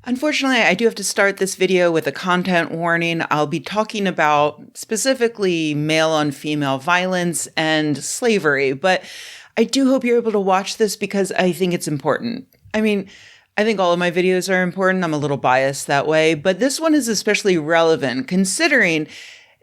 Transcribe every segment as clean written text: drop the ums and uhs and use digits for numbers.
Unfortunately, I do have to start this video with a content warning. I'll be talking about specifically male on female violence and slavery, but I do hope you're able to watch this because I think it's important. I think all of my videos are important. I'm a little biased that way, but this one is especially relevant considering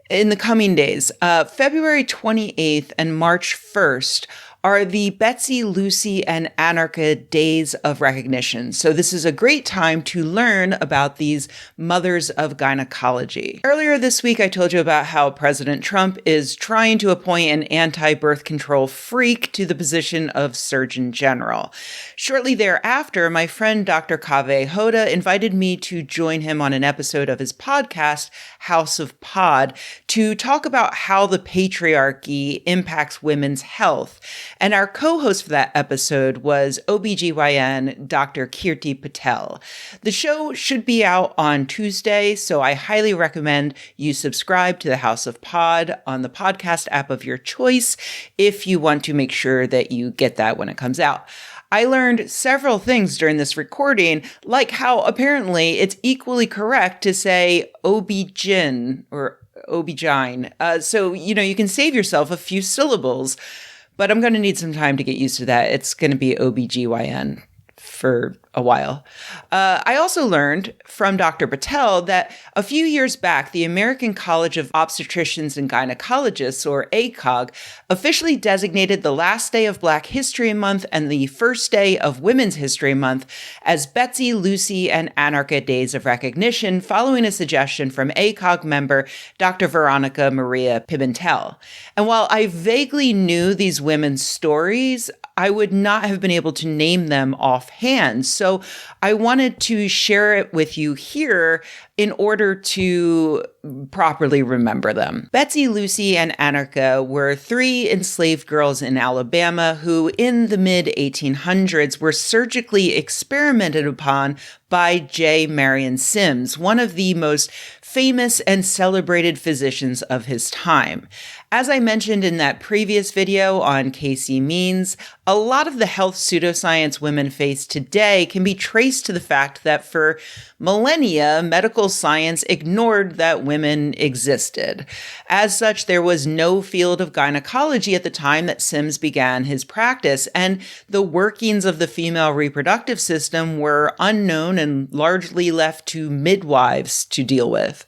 in the coming days, February 28th and March 1st are the Betsy, Lucy, and Anarcha Days of Recognition. So this is a great time to learn about these mothers of gynecology. Earlier this week, I told you about how President Trump is trying to appoint an anti-birth control freak to the position of Surgeon General. Shortly thereafter, my friend Dr. Kaveh Hoda invited me to join him on an episode of his podcast, House of Pod, to talk about how the patriarchy impacts women's health. And our co-host for that episode was OBGYN Dr. Kirti Patel. The show should be out on Tuesday, so I highly recommend you subscribe to the House of Pod on the podcast app of your choice if you want to make sure that you get that when it comes out. I learned several things during this recording, like how apparently it's equally correct to say OB-GYN or OB-GYN. So, you can save yourself a few syllables. But I'm going to need some time to get used to that. It's going to be OBGYN for a while. I also learned from Dr. Patel that a few years back, the American College of Obstetricians and Gynecologists, or ACOG, officially designated the last day of Black History Month and the first day of Women's History Month as Betsy, Lucy, and Anarcha Days of Recognition, following a suggestion from ACOG member Dr. Veronica Maria Pimentel. And while I vaguely knew these women's stories, I would not have been able to name them offhand. So I wanted to share it with you here in order to properly remember them. Betsy, Lucy, and Anarcha were three enslaved girls in Alabama who, in the mid-1800s, were surgically experimented upon by J. Marion Sims, one of the most famous and celebrated physicians of his time. As I mentioned in that previous video on Casey Means, a lot of the health pseudoscience women face today can be traced to the fact that for millennia, medical science ignored that women existed. As such, there was no field of gynecology at the time that Sims began his practice, and the workings of the female reproductive system were unknown and largely left to midwives to deal with.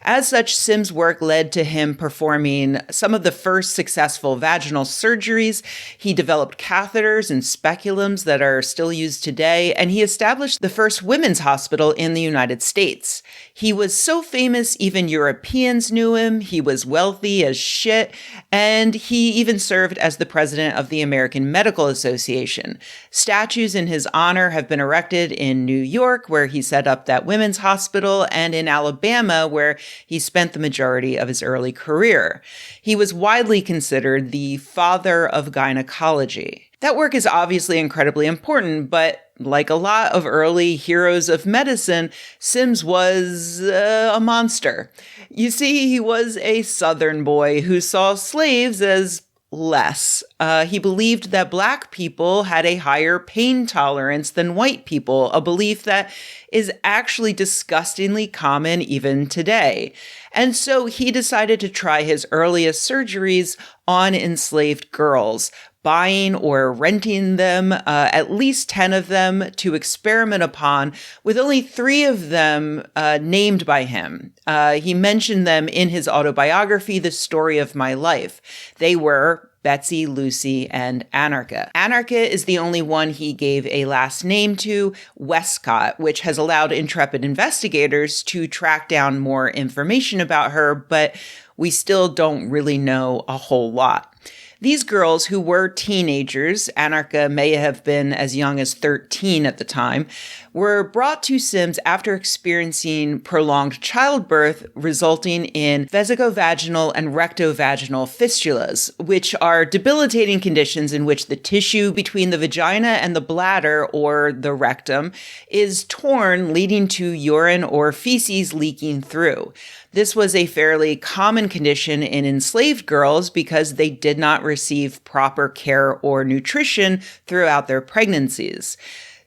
As such, Sims' work led to him performing some of the first successful vaginal surgeries. He developed catheters and speculums that are still used today, and he established the first women's hospital in the United States. He was so famous, even Europeans knew him. He was wealthy as shit, and he even served as the president of the American Medical Association. Statues in his honor have been erected in New York, where he set up that women's hospital, and in Alabama, where he spent the majority of his early career. He was widely considered the father of gynecology. That work is obviously incredibly important, but like a lot of early heroes of medicine, Sims was a monster. You see, he was a Southern boy who saw slaves as less. He believed that Black people had a higher pain tolerance than white people, a belief that is actually disgustingly common even today. And so he decided to try his earliest surgeries on enslaved girls, buying or renting them, at least 10 of them, to experiment upon, with only 3 of them named by him. He mentioned them in his autobiography, The Story of My Life. They were Betsy, Lucy, and Anarcha. Anarcha is the only one he gave a last name to, Westcott, which has allowed intrepid investigators to track down more information about her, but we still don't really know a whole lot. These girls, who were teenagers, Anarcha may have been as young as 13 at the time, were brought to Sims after experiencing prolonged childbirth, resulting in vesicovaginal and rectovaginal fistulas, which are debilitating conditions in which the tissue between the vagina and the bladder, or the rectum, is torn, leading to urine or feces leaking through. This was a fairly common condition in enslaved girls because they did not receive proper care or nutrition throughout their pregnancies.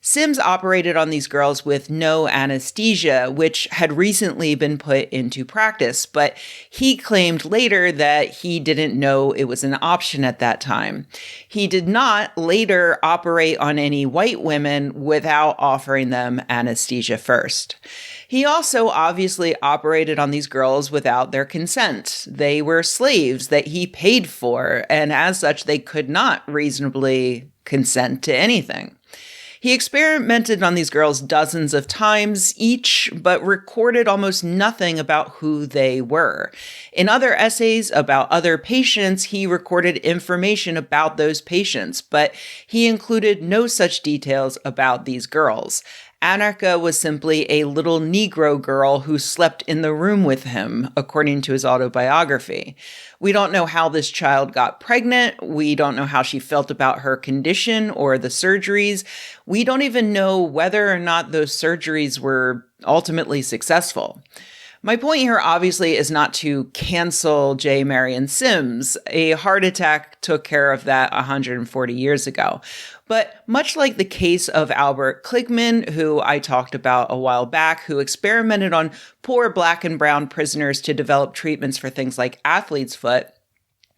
Sims operated on these girls with no anesthesia, which had recently been put into practice, but he claimed later that he didn't know it was an option at that time. He did not later operate on any white women without offering them anesthesia first. He also obviously operated on these girls without their consent. They were slaves that he paid for, and as such, they could not reasonably consent to anything. He experimented on these girls dozens of times each, but recorded almost nothing about who they were. In other essays about other patients, he recorded information about those patients, but he included no such details about these girls. Anarcha was simply a little Negro girl who slept in the room with him, according to his autobiography. We don't know how this child got pregnant. We don't know how she felt about her condition or the surgeries. We don't even know whether or not those surgeries were ultimately successful. My point here obviously is not to cancel J. Marion Sims. A heart attack took care of that 140 years ago. But much like the case of Albert Kligman, who I talked about a while back, who experimented on poor Black and brown prisoners to develop treatments for things like athlete's foot,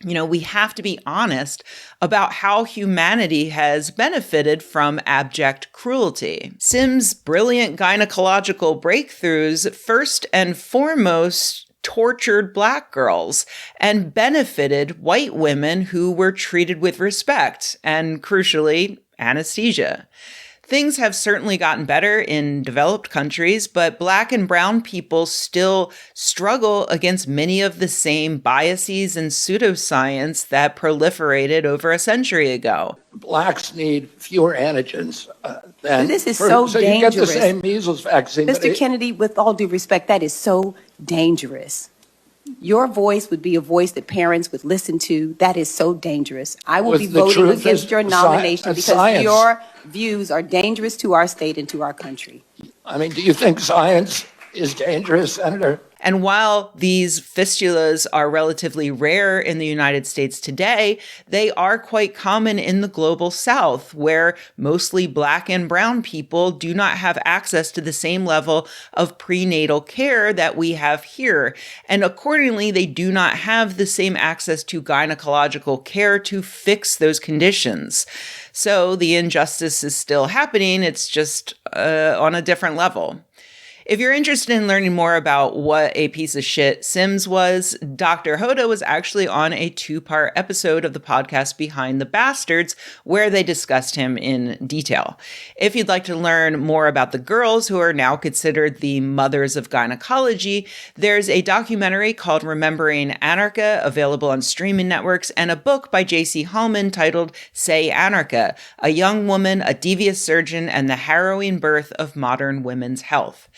we have to be honest about how humanity has benefited from abject cruelty. Sims' brilliant gynecological breakthroughs first and foremost tortured Black girls and benefited white women who were treated with respect and, crucially, anesthesia. Things have certainly gotten better in developed countries, but Black and brown people still struggle against many of the same biases and pseudoscience that proliferated over a century ago. Blacks need fewer antigens than... This is so dangerous. So you get the same measles vaccine. Mr. Kennedy, with all due respect, that is so dangerous. Your voice would be a voice that parents would listen to. That is so dangerous. I will be voting against your nomination because your views are dangerous to our state and to our country. I mean, do you think science is dangerous, Senator? And while these fistulas are relatively rare in the United States today, they are quite common in the global South, where mostly Black and brown people do not have access to the same level of prenatal care that we have here. And accordingly, they do not have the same access to gynecological care to fix those conditions. So the injustice is still happening. It's just on a different level. If you're interested in learning more about what a piece of shit Sims was, Dr. Hoda was actually on a 2-part episode of the podcast Behind the Bastards, where they discussed him in detail. If you'd like to learn more about the girls who are now considered the mothers of gynecology, there's a documentary called Remembering Anarcha, available on streaming networks, and a book by J.C. Hallman titled Say Anarcha, A Young Woman, a Devious Surgeon, and the Harrowing Birth of Modern Women's Health.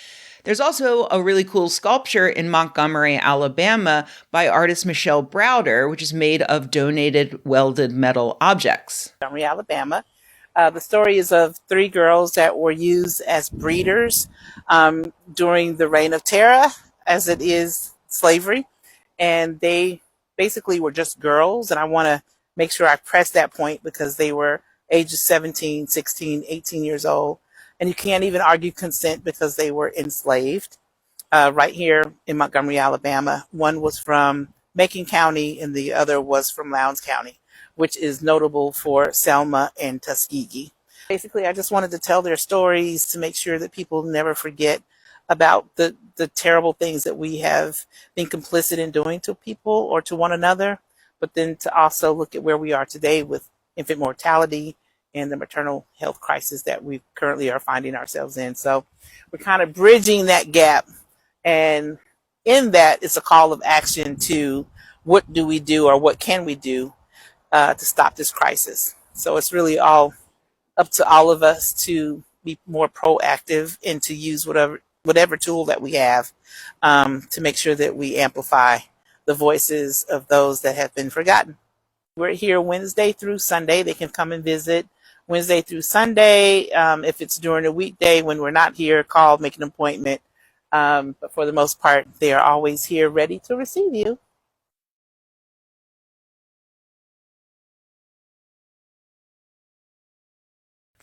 There's also a really cool sculpture in Montgomery, Alabama by artist Michelle Browder, which is made of donated welded metal objects. Montgomery, Alabama. The story is of 3 girls that were used as breeders during the Reign of Terror, as it is slavery. And they basically were just girls. And I want to make sure I press that point because they were ages 17, 16, 18 years old. And you can't even argue consent because they were enslaved right here in Montgomery, Alabama. One was from Macon County and the other was from Lowndes County, which is notable for Selma and Tuskegee. Basically, I just wanted to tell their stories to make sure that people never forget about the terrible things that we have been complicit in doing to people or to one another, but then to also look at where we are today with infant mortality and the maternal health crisis that we currently are finding ourselves in. So we're kind of bridging that gap. And in that, it's a call of action to what do we do or what can we do to stop this crisis. So it's really all up to all of us to be more proactive and to use whatever tool that we have to make sure that we amplify the voices of those that have been forgotten. We're here Wednesday through Sunday. They can come and visit Wednesday through Sunday. If it's during a weekday when we're not here, call, make an appointment. But for the most part, they are always here ready to receive you.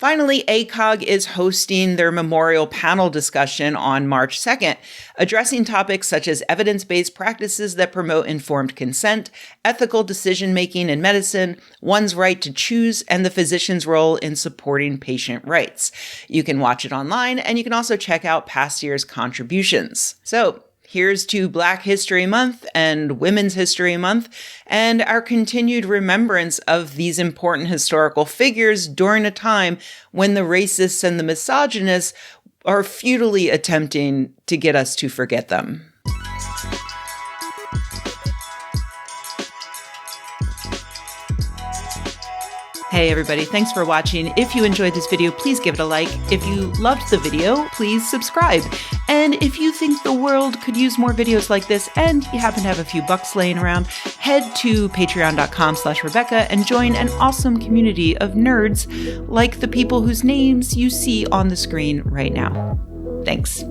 Finally, ACOG is hosting their memorial panel discussion on March 2nd, addressing topics such as evidence-based practices that promote informed consent, ethical decision-making in medicine, one's right to choose, and the physician's role in supporting patient rights. You can watch it online, and you can also check out past year's contributions. So, here's to Black History Month and Women's History Month and our continued remembrance of these important historical figures during a time when the racists and the misogynists are futilely attempting to get us to forget them. Hey everybody, thanks for watching. If you enjoyed this video, please give it a like. If you loved the video, please subscribe. And if you think the world could use more videos like this and you happen to have a few bucks laying around, head to patreon.com/Rebecca and join an awesome community of nerds like the people whose names you see on the screen right now. Thanks.